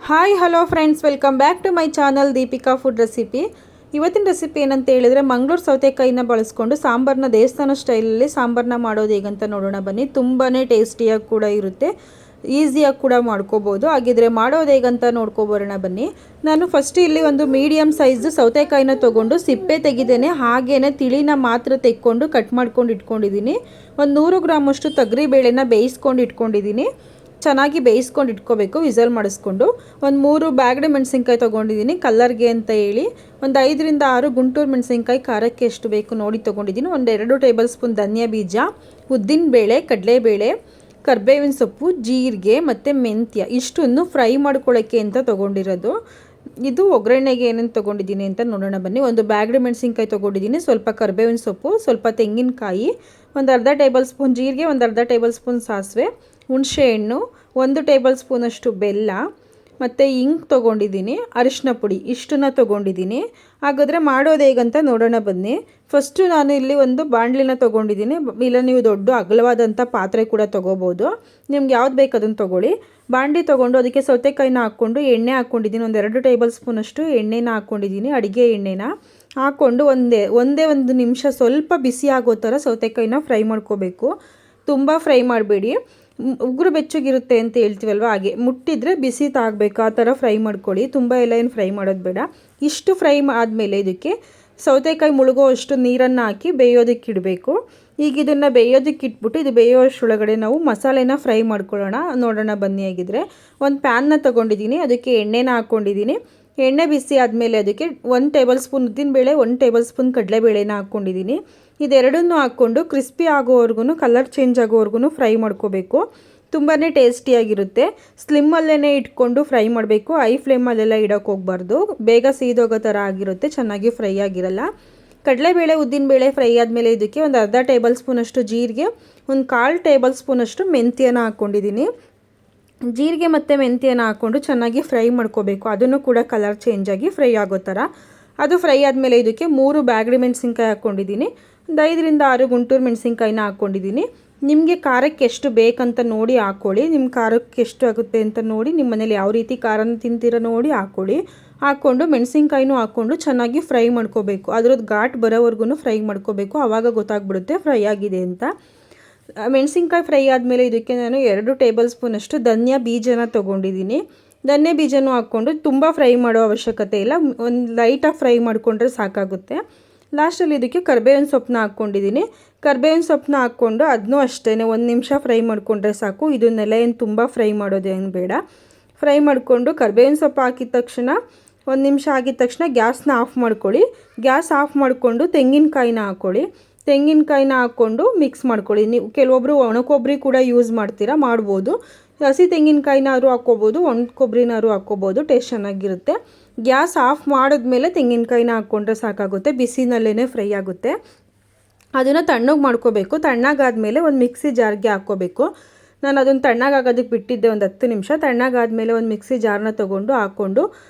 Hi hello friends, welcome back to my channel Deepika food recipe. ಇವತ್ತಿನ recipe ಏನಂತ ಹೇಳಿದರೆ, ಮಂಗಳೂರು ಸೌತೆಕಾಯಿನ ಬಳಸ್ಕೊಂಡು ಸಾಂಬಾರನ್ನ ದೇವಸ್ಥಾನ ಸ್ಟೈಲಲ್ಲಿ ಸಾಂಬಾರನ್ನ ಮಾಡೋದು ಹೇಗಂತ ನೋಡೋಣ ಬನ್ನಿ. ತುಂಬಾ ಟೇಸ್ಟಿಯಾಗಿ ಕೂಡ ಇರುತ್ತೆ, ಈಸಿಯಾಗಿ ಕೂಡ ಮಾಡ್ಕೋಬೋದು. ಹಾಗಿದ್ರೆ ಮಾಡೋದು ಹೇಗಂತ ನೋಡ್ಕೊಬರೋಣ ಬನ್ನಿ. ನಾನು ಫಸ್ಟ್ ಇಲ್ಲಿ ಒಂದು ಮೀಡಿಯಮ್ ಸೈಜ್ ಸೌತೆಕಾಯಿನ ತೊಗೊಂಡು ಸಿಪ್ಪೆ ತೆಗಿದೇನೆ ಹಾಗೇ ತಿಳಿನ ಮಾತ್ರ ತೆಕ್ಕೊಂಡು ಕಟ್ ಮಾಡ್ಕೊಂಡು ಇಟ್ಕೊಂಡಿದ್ದೀನಿ. ಒಂದು 100 ಗ್ರಾಮಷ್ಟು ತೊಗರಿಬೇಳೆನ ಬೇಯಿಸ್ಕೊಂಡು ಇಟ್ಕೊಂಡಿದ್ದೀನಿ. ಚೆನ್ನಾಗಿ ಬೇಯಿಸ್ಕೊಂಡು ಇಟ್ಕೋಬೇಕು, ವಿಸಲ್ ಮಾಡಿಸ್ಕೊಂಡು. ಒಂದು 3 ಬ್ಯಾಗಡೆ ಮೆಣಸಿನ್ಕಾಯಿ ತೊಗೊಂಡಿದ್ದೀನಿ ಕಲ್ಲರ್ಗೆ ಅಂತ ಹೇಳಿ. ಒಂದು 5 ರಿಂದ 6 ಗುಂಟೂರು ಮೆಣಸಿನ್ಕಾಯಿ ಖಾರಕ್ಕೆ ಎಷ್ಟು ಬೇಕು ನೋಡಿ ತೊಗೊಂಡಿದ್ದೀನಿ. ಒಂದು 2 ಟೇಬಲ್ ಸ್ಪೂನ್ ಧನಿಯಾ ಬೀಜ, ಉದ್ದಿನಬೇಳೆ, ಕಡಲೆಬೇಳೆ, ಕರ್ಬೇವಿನ ಸೊಪ್ಪು, ಜೀರಿಗೆ ಮತ್ತು ಮೆಂತ್ಯ ಇಷ್ಟನ್ನು ಫ್ರೈ ಮಾಡ್ಕೊಳ್ಳೋಕ್ಕೆ ಅಂತ ತೊಗೊಂಡಿರೋದು. ಇದು ಒಗ್ಗರಣೆಗೆ ಏನೇನು ತೊಗೊಂಡಿದ್ದೀನಿ ಅಂತ ನೋಡೋಣ ಬನ್ನಿ. ಒಂದು ಬ್ಯಾಗಡೆ ಮೆಣಸಿನ್ಕಾಯಿ ತೊಗೊಂಡಿದ್ದೀನಿ, ಸ್ವಲ್ಪ ಕರ್ಬೇವಿನ ಸೊಪ್ಪು, ಸ್ವಲ್ಪ ತೆಂಗಿನಕಾಯಿ, ಒಂದು ಅರ್ಧ ಟೇಬಲ್ ಸ್ಪೂನ್ ಜೀರಿಗೆ, ಒಂದು ಅರ್ಧ ಟೇಬಲ್ ಸ್ಪೂನ್ ಸಾಸಿವೆ, ಹುಣಸೆಹಣ್ಣು, 1 ಟೇಬಲ್ ಸ್ಪೂನಷ್ಟು ಬೆಲ್ಲ ಮತ್ತು ಇಂಗು ತೊಗೊಂಡಿದ್ದೀನಿ, ಅರಿಶಿನ ಪುಡಿ ಇಷ್ಟನ್ನು ತೊಗೊಂಡಿದ್ದೀನಿ. ಹಾಗಾದರೆ ಮಾಡೋದು ಹೇಗಂತ ನೋಡೋಣ ಬನ್ನಿ. ಫಸ್ಟು ನಾನು ಇಲ್ಲಿ ಒಂದು ಬಾಣಲಿನ ತೊಗೊಂಡಿದ್ದೀನಿ. ಇಲ್ಲ ನೀವು ದೊಡ್ಡ ಅಗಲವಾದಂಥ ಪಾತ್ರೆ ಕೂಡ ತೊಗೋಬೋದು, ನಿಮ್ಗೆ ಯಾವ್ದು ಬೇಕು ಅದನ್ನು ತೊಗೊಳ್ಳಿ. ಬಾಣಲಿ ತೊಗೊಂಡು ಅದಕ್ಕೆ ಸೌತೆಕಾಯಿನ ಹಾಕ್ಕೊಂಡು ಎಣ್ಣೆ ಹಾಕ್ಕೊಂಡಿದ್ದೀನಿ. ಒಂದು 2 ಟೇಬಲ್ ಸ್ಪೂನಷ್ಟು ಎಣ್ಣೆನ ಹಾಕ್ಕೊಂಡಿದ್ದೀನಿ, ಅಡುಗೆ ಎಣ್ಣೆನ ಹಾಕ್ಕೊಂಡು ಒಂದೇ ನಿಮಿಷ ಸ್ವಲ್ಪ ಬಿಸಿ ಆಗೋ ಥರ ಸೌತೆಕಾಯಿನ ಫ್ರೈ ಮಾಡ್ಕೋಬೇಕು. ತುಂಬ ಫ್ರೈ ಮಾಡಬೇಡಿ, ಉಗುರು ಬೆಚ್ಚಗಿರುತ್ತೆ ಅಂತ ಹೇಳ್ತೀವಲ್ವ, ಹಾಗೆ ಮುಟ್ಟಿದ್ರೆ ಬಿಸಿ ತಾಗಬೇಕು, ಆ ಥರ ಫ್ರೈ ಮಾಡ್ಕೊಳ್ಳಿ. ತುಂಬ ಎಲ್ಲ ಏನು ಫ್ರೈ ಮಾಡೋದು ಬೇಡ. ಇಷ್ಟು ಫ್ರೈ ಆದಮೇಲೆ ಇದಕ್ಕೆ ಸೌತೆಕಾಯಿ ಮುಳುಗೋ ಅಷ್ಟು ನೀರನ್ನು ಹಾಕಿ ಬೇಯೋದಕ್ಕೆ ಇಡಬೇಕು. ಈಗ ಇದನ್ನು ಬೇಯೋದಕ್ಕೆ ಇಟ್ಬಿಟ್ಟು ಇದು ಬೇಯೋ ಅಷ್ಟರೊಳಗಡೆ ನಾವು ಮಸಾಲೆನ ಫ್ರೈ ಮಾಡ್ಕೊಳ್ಳೋಣ. ನೋಡೋಣ ಬನ್ನಿ. ಆಗಿದ್ರೆ ಒಂದು ಪ್ಯಾನ್ನ ತೊಗೊಂಡಿದ್ದೀನಿ, ಅದಕ್ಕೆ ಎಣ್ಣೆನ ಹಾಕ್ಕೊಂಡಿದ್ದೀನಿ. ಎಣ್ಣೆ ಬಿಸಿ ಆದಮೇಲೆ ಅದಕ್ಕೆ 1 ಟೇಬಲ್ ಸ್ಪೂನ್ ಉದ್ದಿನಬೇಳೆ, 1 ಟೇಬಲ್ ಸ್ಪೂನ್ ಕಡಲೆಬೇಳೆನ ಹಾಕ್ಕೊಂಡಿದ್ದೀನಿ. ಇದೆರಡನ್ನೂ ಹಾಕ್ಕೊಂಡು ಕ್ರಿಸ್ಪಿ ಆಗೋವರೆಗೂ, ಕಲರ್ ಚೇಂಜ್ ಆಗೋವರೆಗೂ ಫ್ರೈ ಮಾಡ್ಕೋಬೇಕು. ತುಂಬಾ ಟೇಸ್ಟಿಯಾಗಿರುತ್ತೆ. ಸ್ಲಿಮ್ಮಲ್ಲೇ ಇಟ್ಕೊಂಡು ಫ್ರೈ ಮಾಡಬೇಕು, ಐ ಫ್ಲೇಮಲ್ಲೆಲ್ಲ ಇಡೋಕ್ಕೆ ಹೋಗಬಾರ್ದು, ಬೇಗ ಸೀದೋಗೋ ಥರ ಆಗಿರುತ್ತೆ, ಚೆನ್ನಾಗಿ ಫ್ರೈ ಆಗಿರಲ್ಲ. ಕಡಲೆಬೇಳೆ ಉದ್ದಿನಬೇಳೆ ಫ್ರೈ ಆದಮೇಲೆ ಇದಕ್ಕೆ ಒಂದು ಅರ್ಧ ಟೇಬಲ್ ಸ್ಪೂನಷ್ಟು ಜೀರಿಗೆ, ಒಂದು 1/4 ಟೇಬಲ್ ಸ್ಪೂನಷ್ಟು ಮೆಂತ್ಯನ ಹಾಕ್ಕೊಂಡಿದ್ದೀನಿ. ಜೀರಿಗೆ ಮತ್ತು ಮೆಂತ್ಯನ ಹಾಕ್ಕೊಂಡು ಚೆನ್ನಾಗಿ ಫ್ರೈ ಮಾಡ್ಕೋಬೇಕು, ಅದನ್ನು ಕೂಡ ಕಲರ್ ಚೇಂಜ್ ಆಗಿ ಫ್ರೈ ಆಗೋ ಥರ. ಅದು ಫ್ರೈ ಆದಮೇಲೆ ಇದಕ್ಕೆ 3 ಬ್ಯಾಗಡೆ ಮೆಣಸಿನ್ಕಾಯಿ ಹಾಕ್ಕೊಂಡಿದ್ದೀನಿ, ಒಂದು 5 ರಿಂದ 6 ಗುಂಟೂರು ಮೆಣಸಿನ್ಕಾಯಿನ ಹಾಕ್ಕೊಂಡಿದ್ದೀನಿ. ನಿಮಗೆ ಖಾರಕ್ಕೆ ಎಷ್ಟು ಬೇಕಂತ ನೋಡಿ ಹಾಕ್ಕೊಳ್ಳಿ, ನಿಮ್ಮ ಖಾರಕ್ಕೆ ಎಷ್ಟು ಆಗುತ್ತೆ ಅಂತ ನೋಡಿ, ನಿಮ್ಮ ಮನೇಲಿ ಯಾವ ರೀತಿ ಖಾರನ ತಿಂತೀರೋ ನೋಡಿ ಹಾಕ್ಕೊಳ್ಳಿ. ಹಾಕ್ಕೊಂಡು ಮೆಣಸಿನ್ಕಾಯಿನೂ ಹಾಕ್ಕೊಂಡು ಚೆನ್ನಾಗಿ ಫ್ರೈ ಮಾಡ್ಕೋಬೇಕು, ಅದರದ್ದು ಘಾಟ್ ಬರೋವರೆಗೂ ಫ್ರೈ ಮಾಡ್ಕೋಬೇಕು, ಆವಾಗ ಗೊತ್ತಾಗ್ಬಿಡುತ್ತೆ ಫ್ರೈ ಆಗಿದೆ ಅಂತ. ಮೆಣಸಿನ್ಕಾಯಿ ಫ್ರೈ ಆದಮೇಲೆ ಇದಕ್ಕೆ ನಾನು 2 ಟೇಬಲ್ ಸ್ಪೂನಷ್ಟು ಧನಿಯಾ ಬೀಜನ ತೊಗೊಂಡಿದ್ದೀನಿ. ಧನಿಯಾ ಬೀಜನೂ ಹಾಕ್ಕೊಂಡು ತುಂಬ ಫ್ರೈ ಮಾಡೋ ಅವಶ್ಯಕತೆ ಇಲ್ಲ, ಒಂದು ಲೈಟಾಗಿ ಫ್ರೈ ಮಾಡಿಕೊಂಡ್ರೆ ಸಾಕಾಗುತ್ತೆ. ಲಾಸ್ಟಲ್ಲಿ ಇದಕ್ಕೆ ಕರ್ಬೇವಿನ ಸೊಪ್ಪನ್ನ ಹಾಕ್ಕೊಂಡಿದ್ದೀನಿ. ಕರ್ಬೇವಿನ ಸೊಪ್ಪನ್ನ ಹಾಕ್ಕೊಂಡು ಅದನ್ನೂ ಅಷ್ಟೇ 1 ನಿಮಿಷ ಫ್ರೈ ಮಾಡಿಕೊಂಡ್ರೆ ಸಾಕು. ಇದನ್ನೆಲ್ಲ ಏನು ತುಂಬ ಫ್ರೈ ಮಾಡೋದೇನು ಬೇಡ. ಫ್ರೈ ಮಾಡಿಕೊಂಡು ಕರ್ಬೇವಿನ ಸೊಪ್ಪು ಹಾಕಿದ ತಕ್ಷಣ 1 ನಿಮಿಷ ಆಗಿದ ತಕ್ಷಣ ಗ್ಯಾಸ್ನ ಆಫ್ ಮಾಡ್ಕೊಳ್ಳಿ. ಗ್ಯಾಸ್ ಆಫ್ ಮಾಡಿಕೊಂಡು ತೆಂಗಿನಕಾಯಿನ ಹಾಕ್ಕೊಳ್ಳಿ. ತೆಂಗಿನಕಾಯಿನ ಹಾಕ್ಕೊಂಡು ಮಿಕ್ಸ್ ಮಾಡ್ಕೊಳ್ಳಿ. ನೀವು ಕೆಲವೊಬ್ಬರು ಒಣಕೊಬ್ಬರಿ ಕೂಡ ಯೂಸ್ ಮಾಡ್ಬೋದು, ಹಸಿ ತೆಂಗಿನಕಾಯಿನಾದ್ರು ಹಾಕ್ಕೋಬೋದು, ಒಣ ಕೊಬ್ಬರಿನಾದ್ರು ಹಾಕ್ಕೋಬೋದು, ಟೇಸ್ಟ್ ಚೆನ್ನಾಗಿರುತ್ತೆ. ಗ್ಯಾಸ್ ಆಫ್ ಮಾಡಿದ್ಮೇಲೆ ತೆಂಗಿನಕಾಯಿನ ಹಾಕ್ಕೊಂಡ್ರೆ ಸಾಕಾಗುತ್ತೆ, ಬಿಸಿನಲ್ಲೇ ಫ್ರೈ ಆಗುತ್ತೆ. ಅದನ್ನು ತಣ್ಣಗೆ ಮಾಡ್ಕೋಬೇಕು. ತಣ್ಣಗಾದ್ಮೇಲೆ ಒಂದು ಮಿಕ್ಸಿ ಜಾರ್ಗೆ ಹಾಕ್ಕೋಬೇಕು. ನಾನು ಅದನ್ನು ತಣ್ಣಗಾಗೋದಕ್ಕೆ ಬಿಟ್ಟಿದ್ದೆ ಒಂದು 10 ನಿಮಿಷ. ತಣ್ಣಗಾದ್ಮೇಲೆ ಒಂದು ಮಿಕ್ಸಿ ಜಾರ್ನ ತೊಗೊಂಡು ಹಾಕ್ಕೊಂಡು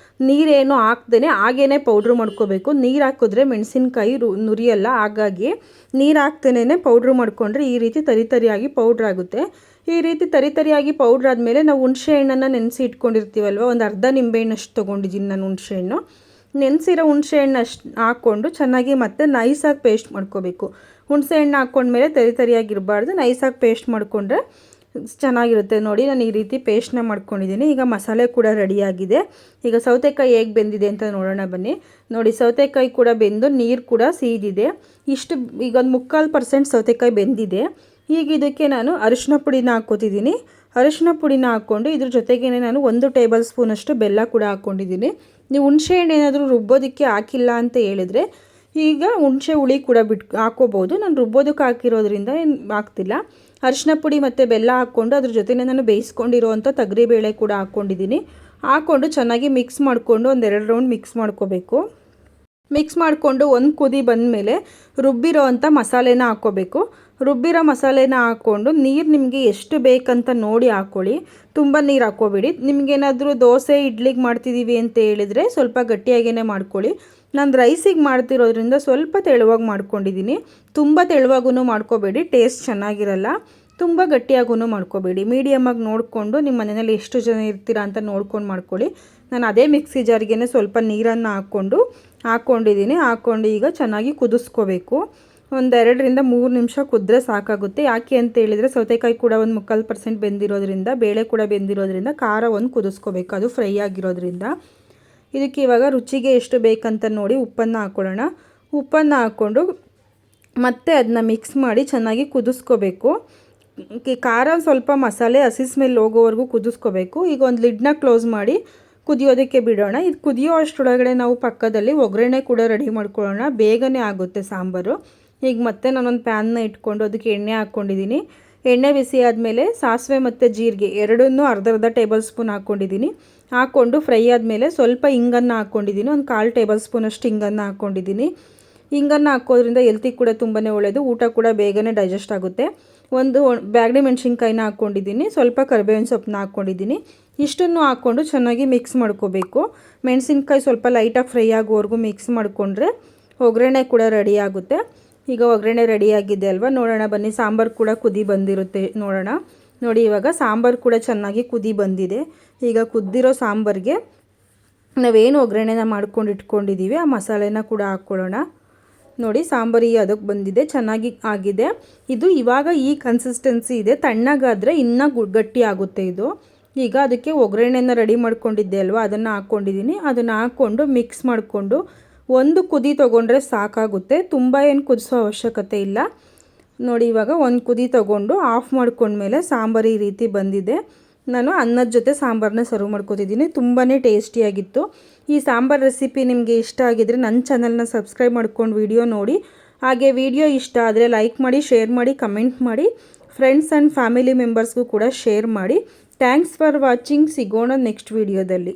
ನೀರೇನು ಹಾಕ್ದೇ ಹಾಗೇ ಪೌಡ್ರ್ ಮಾಡ್ಕೋಬೇಕು. ನೀರು ಹಾಕಿದ್ರೆ ಮೆಣಸಿನ್ಕಾಯಿ ನುರಿಯಲ್ಲ, ಹಾಗಾಗಿ ನೀರು ಹಾಕ್ತೇನೆ ಪೌಡ್ರ್ ಮಾಡಿಕೊಂಡ್ರೆ ಈ ರೀತಿ ತರಿಯಾಗಿ ಪೌಡ್ರ್ ಆಗುತ್ತೆ. ಈ ರೀತಿ ತರಿಯಾಗಿ ಪೌಡ್ರ್ ಆದಮೇಲೆ ನಾವು ಹುಣಸೆ ಹಣ್ಣನ್ನು ನೆನೆಸಿ ಇಟ್ಕೊಂಡಿರ್ತೀವಲ್ವ, ಒಂದು ಅರ್ಧ ನಿಂಬೆಹಣ್ಣಷ್ಟು ತೊಗೊಂಡಿದ್ದೀನಿ ನಾನು ಹುಣಸೆಹಣ್ಣು. ನೆನೆಸಿರೋ ಹುಣಸೆಹಣ್ಣು ಹಾಕ್ಕೊಂಡು ಚೆನ್ನಾಗಿ ಮತ್ತೆ ನೈಸಾಗಿ ಪೇಸ್ಟ್ ಮಾಡ್ಕೋಬೇಕು. ಹುಣಸೆಹಣ್ಣು ಹಾಕ್ಕೊಂಡ್ಮೇಲೆ ತರಿಯಾಗಿರಬಾರ್ದು, ನೈಸಾಗಿ ಪೇಸ್ಟ್ ಮಾಡಿಕೊಂಡ್ರೆ ಚೆನ್ನಾಗಿರುತ್ತೆ. ನೋಡಿ, ನಾನು ಈ ರೀತಿ ಪೇಸ್ಟ್ನ ಮಾಡ್ಕೊಂಡಿದ್ದೀನಿ. ಈಗ ಮಸಾಲೆ ಕೂಡ ರೆಡಿಯಾಗಿದೆ. ಈಗ ಸೌತೆಕಾಯಿ ಹೇಗೆ ಬೆಂದಿದೆ ಅಂತ ನೋಡೋಣ ಬನ್ನಿ. ನೋಡಿ, ಸೌತೆಕಾಯಿ ಕೂಡ ಬೆಂದು ನೀರು ಕೂಡ ಸೀದಿದೆ. ಇಷ್ಟು ಈಗ ಒಂದು 3/4% ಸೌತೆಕಾಯಿ ಬೆಂದಿದೆ. ಈಗ ಇದಕ್ಕೆ ನಾನು ಅರಿಶಿನ ಪುಡಿನ ಹಾಕ್ಕೋತಿದ್ದೀನಿ. ಅರಿಶಿನ ಪುಡಿನ ಹಾಕ್ಕೊಂಡು ಇದ್ರ ಜೊತೆಗೇ ನಾನು 1 ಟೇಬಲ್ ಸ್ಪೂನಷ್ಟು ಬೆಲ್ಲ ಕೂಡ ಹಾಕ್ಕೊಂಡಿದ್ದೀನಿ. ನೀವು ಹುಣಸೆ ಹಣ್ಣು ಏನಾದರೂ ರುಬ್ಬೋದಕ್ಕೆ ಹಾಕಿಲ್ಲ ಅಂತ ಹೇಳಿದ್ರೆ ಈಗ ಹುಣಸೆ ಹುಳಿ ಕೂಡ ಹಾಕ್ಕೋಬೋದು. ನಾನು ರುಬ್ಬೋದಕ್ಕೆ ಹಾಕಿರೋದ್ರಿಂದ ಏನು ಹಾಕ್ತಿಲ್ಲ. ಅರಿಶಿನ ಪುಡಿ ಮತ್ತು ಬೆಲ್ಲ ಹಾಕ್ಕೊಂಡು ಅದ್ರ ಜೊತೆನೇ ನಾನು ಬೇಯಿಸ್ಕೊಂಡಿರೋವಂಥ ತೊಗರಿಬೇಳೆ ಕೂಡ ಹಾಕ್ಕೊಂಡಿದ್ದೀನಿ. ಹಾಕ್ಕೊಂಡು ಚೆನ್ನಾಗಿ ಮಿಕ್ಸ್ ಮಾಡಿಕೊಂಡು ಒಂದು 2 ರೌಂಡ್ ಮಿಕ್ಸ್ ಮಾಡ್ಕೋಬೇಕು. ಮಿಕ್ಸ್ ಮಾಡಿಕೊಂಡು ಒಂದು ಕುದಿ ಬಂದಮೇಲೆ ರುಬ್ಬಿರೋ ಅಂಥ ಮಸಾಲೆನ ಹಾಕ್ಕೋಬೇಕು. ರುಬ್ಬಿರೋ ಮಸಾಲೆನ ಹಾಕ್ಕೊಂಡು ನೀರು ನಿಮಗೆ ಎಷ್ಟು ಬೇಕಂತ ನೋಡಿ ಹಾಕ್ಕೊಳ್ಳಿ, ತುಂಬ ನೀರು ಹಾಕ್ಕೋಬೇಡಿ. ನಿಮಗೇನಾದರೂ ದೋಸೆ ಇಡ್ಲಿಗೆ ಮಾಡ್ತಿದ್ದೀವಿ ಅಂತ ಹೇಳಿದರೆ ಸ್ವಲ್ಪ ಗಟ್ಟಿಯಾಗೇ ಮಾಡ್ಕೊಳ್ಳಿ. ನಾನು ರೈಸಿಗೆ ಮಾಡ್ತಿರೋದ್ರಿಂದ ಸ್ವಲ್ಪ ತೆಳುವಾಗಿ ಮಾಡ್ಕೊಂಡಿದ್ದೀನಿ. ತುಂಬ ತೆಳುವಾಗೂ ಮಾಡ್ಕೋಬೇಡಿ, ಟೇಸ್ಟ್ ಚೆನ್ನಾಗಿರಲ್ಲ. ತುಂಬ ಗಟ್ಟಿಯಾಗೂ ಮಾಡ್ಕೋಬೇಡಿ, ಮೀಡಿಯಮಾಗಿ ನೋಡಿಕೊಂಡು ನಿಮ್ಮ ಮನೆಯಲ್ಲಿ ಎಷ್ಟು ಜನ ಇರ್ತೀರಾ ಅಂತ ನೋಡ್ಕೊಂಡು ಮಾಡ್ಕೊಳ್ಳಿ. ನಾನು ಅದೇ ಮಿಕ್ಸಿ ಜಾರ್ಗೆ ಸ್ವಲ್ಪ ನೀರನ್ನು ಹಾಕ್ಕೊಂಡಿದ್ದೀನಿ. ಹಾಕ್ಕೊಂಡು ಈಗ ಚೆನ್ನಾಗಿ ಕುದಿಸ್ಕೋಬೇಕು. ಒಂದು 2-3 ನಿಮಿಷ ಕುದ್ರೆ ಸಾಕಾಗುತ್ತೆ. ಯಾಕೆ ಅಂತ ಹೇಳಿದರೆ ಸೌತೆಕಾಯಿ ಕೂಡ ಒಂದು 3/4% ಬೆಂದಿರೋದ್ರಿಂದ, ಬೇಳೆ ಕೂಡ ಬೆಂದಿರೋದ್ರಿಂದ ಖಾರ ಒಂದು ಕುದಿಸ್ಕೋಬೇಕು, ಅದು ಫ್ರೈ ಆಗಿರೋದ್ರಿಂದ. ಇದಕ್ಕೆ ಇವಾಗ ರುಚಿಗೆ ಎಷ್ಟು ಬೇಕಂತ ನೋಡಿ ಉಪ್ಪನ್ನು ಹಾಕ್ಕೊಳ್ಳೋಣ. ಉಪ್ಪನ್ನು ಹಾಕ್ಕೊಂಡು ಮತ್ತೆ ಅದನ್ನ ಮಿಕ್ಸ್ ಮಾಡಿ ಚೆನ್ನಾಗಿ ಕುದಿಸ್ಕೋಬೇಕು. ಖಾರ ಸ್ವಲ್ಪ ಮಸಾಲೆ ಹಸಿ ಸ್ಮೆಲ್ ಹೋಗೋವರೆಗೂ ಕುದಿಸ್ಕೋಬೇಕು. ಈಗ ಒಂದು ಲಿಡ್ನ ಕ್ಲೋಸ್ ಮಾಡಿ ಕುದಿಯೋದಕ್ಕೆ ಬಿಡೋಣ. ಇದು ಕುದಿಯೋ ಅಷ್ಟರೊಳಗಡೆ ನಾವು ಪಕ್ಕದಲ್ಲಿ ಒಗ್ಗರಣೆ ಕೂಡ ರೆಡಿ ಮಾಡ್ಕೊಳ್ಳೋಣ, ಬೇಗನೆ ಆಗುತ್ತೆ ಸಾಂಬಾರು. ಈಗ ಮತ್ತೆ ನಾನೊಂದು ಪ್ಯಾನ್ನ ಇಟ್ಕೊಂಡು ಅದಕ್ಕೆ ಎಣ್ಣೆ ಹಾಕ್ಕೊಂಡಿದ್ದೀನಿ. ಎಣ್ಣೆ ಬಿಸಿ ಆದಮೇಲೆ ಸಾಸಿವೆ ಮತ್ತು ಜೀರಿಗೆ ಎರಡನ್ನೂ ಅರ್ಧ ಟೇಬಲ್ ಸ್ಪೂನ್ ಹಾಕ್ಕೊಂಡಿದ್ದೀನಿ. ಹಾಕ್ಕೊಂಡು ಫ್ರೈ ಆದಮೇಲೆ ಸ್ವಲ್ಪ ಹಿಂಗನ್ನು ಹಾಕ್ಕೊಂಡಿದ್ದೀನಿ, ಒಂದು 1/4 ಟೇಬಲ್ ಸ್ಪೂನಷ್ಟು ಹಿಂಗನ್ನು ಹಾಕ್ಕೊಂಡಿದ್ದೀನಿ. ಹಿಂಗನ್ನು ಹಾಕೋದ್ರಿಂದ ಹೆಲ್ತಿಗೆ ಕೂಡ ತುಂಬಾ ಒಳ್ಳೆಯದು, ಊಟ ಕೂಡ ಬೇಗನೆ ಡೈಜೆಸ್ಟ್ ಆಗುತ್ತೆ. ಒಂದು ಬ್ಯಾಡಗಿ ಮೆಣಸಿನ್ಕಾಯಿನ ಹಾಕ್ಕೊಂಡಿದ್ದೀನಿ, ಸ್ವಲ್ಪ ಕರಿಬೇವಿನ ಸೊಪ್ಪನ್ನ ಹಾಕ್ಕೊಂಡಿದ್ದೀನಿ. ಇಷ್ಟನ್ನು ಹಾಕ್ಕೊಂಡು ಚೆನ್ನಾಗಿ ಮಿಕ್ಸ್ ಮಾಡ್ಕೋಬೇಕು. ಮೆಣಸಿನ್ಕಾಯಿ ಸ್ವಲ್ಪ ಲೈಟಾಗಿ ಫ್ರೈ ಆಗೋವರೆಗೂ ಮಿಕ್ಸ್ ಮಾಡಿಕೊಂಡ್ರೆ ಒಗ್ಗರಣೆ ಕೂಡ ರೆಡಿ ಆಗುತ್ತೆ. ಈಗ ಒಗ್ಗರಣೆ ರೆಡಿಯಾಗಿದೆ ಅಲ್ವಾ, ನೋಡೋಣ ಬನ್ನಿ. ಸಾಂಬಾರು ಕೂಡ ಕುದಿ ಬಂದಿರುತ್ತೆ, ನೋಡೋಣ. ನೋಡಿ ಇವಾಗ ಸಾಂಬಾರು ಕೂಡ ಚೆನ್ನಾಗಿ ಕುದಿ ಬಂದಿದೆ. ಈಗ ಕುದ್ದಿರೋ ಸಾಂಬಾರಿಗೆ ನಾವೇನು ಒಗ್ಗರಣೆನ ಮಾಡ್ಕೊಂಡು ಇಟ್ಕೊಂಡಿದ್ದೀವಿ ಆ ಮಸಾಲೆನ ಕೂಡ ಹಾಕ್ಕೊಳ್ಳೋಣ. ನೋಡಿ ಸಾಂಬಾರಿಗೆ ಅದಕ್ಕೆ ಬಂದಿದೆ, ಚೆನ್ನಾಗಿ ಆಗಿದೆ. ಇದು ಇವಾಗ ಈ ಕನ್ಸಿಸ್ಟೆನ್ಸಿ ಇದೆ, ತಣ್ಣಗಾದರೆ ಇನ್ನೂ ಗಟ್ಟಿ ಆಗುತ್ತೆ ಇದು. ಈಗ ಅದಕ್ಕೆ ಒಗ್ಗರಣೆನ ರೆಡಿ ಮಾಡ್ಕೊಂಡಿದ್ದೆ ಅಲ್ವಾ, ಅದನ್ನು ಹಾಕ್ಕೊಂಡಿದ್ದೀನಿ. ಅದನ್ನು ಹಾಕ್ಕೊಂಡು ಮಿಕ್ಸ್ ಮಾಡಿಕೊಂಡು ಒಂದು ಕುದಿ ತೊಗೊಂಡ್ರೆ ಸಾಕಾಗುತ್ತೆ, ತುಂಬ ಏನು ಕುದಿಸೋ ಅವಶ್ಯಕತೆ ಇಲ್ಲ. ನೋಡಿ ಇವಾಗ ಒಂದು ಕುದಿ ತೊಗೊಂಡು ಆಫ್ ಮಾಡ್ಕೊಂಡ್ಮೇಲೆ ಸಾಂಬಾರು ಈ ರೀತಿ ಬಂದಿದೆ. ನಾನು ಅನ್ನದ ಜೊತೆ ಸಾಂಬಾರನ್ನ ಸರ್ವ್ ಮಾಡ್ಕೊತಿದ್ದೀನಿ. ತುಂಬಾ ಟೇಸ್ಟಿಯಾಗಿತ್ತು. ಈ ಸಾಂಬಾರು ರೆಸಿಪಿ ನಿಮಗೆ ಇಷ್ಟ ಆಗಿದ್ರೆ ನನ್ನ ಚಾನಲ್ನ ಸಬ್ಸ್ಕ್ರೈಬ್ ಮಾಡ್ಕೊಂಡು ವಿಡಿಯೋ ನೋಡಿ. ಹಾಗೆ ವಿಡಿಯೋ ಇಷ್ಟ ಆದರೆ ಲೈಕ್ ಮಾಡಿ, ಶೇರ್ ಮಾಡಿ, ಕಮೆಂಟ್ ಮಾಡಿ. ಫ್ರೆಂಡ್ಸ್ ಆ್ಯಂಡ್ ಫ್ಯಾಮಿಲಿ ಮೆಂಬರ್ಸ್ಗೂ ಕೂಡ ಶೇರ್ ಮಾಡಿ. Thanks for watching. ಸಿಗೋಣ ನೆಕ್ಸ್ಟ್ ವಿಡಿಯೋದಲ್ಲಿ.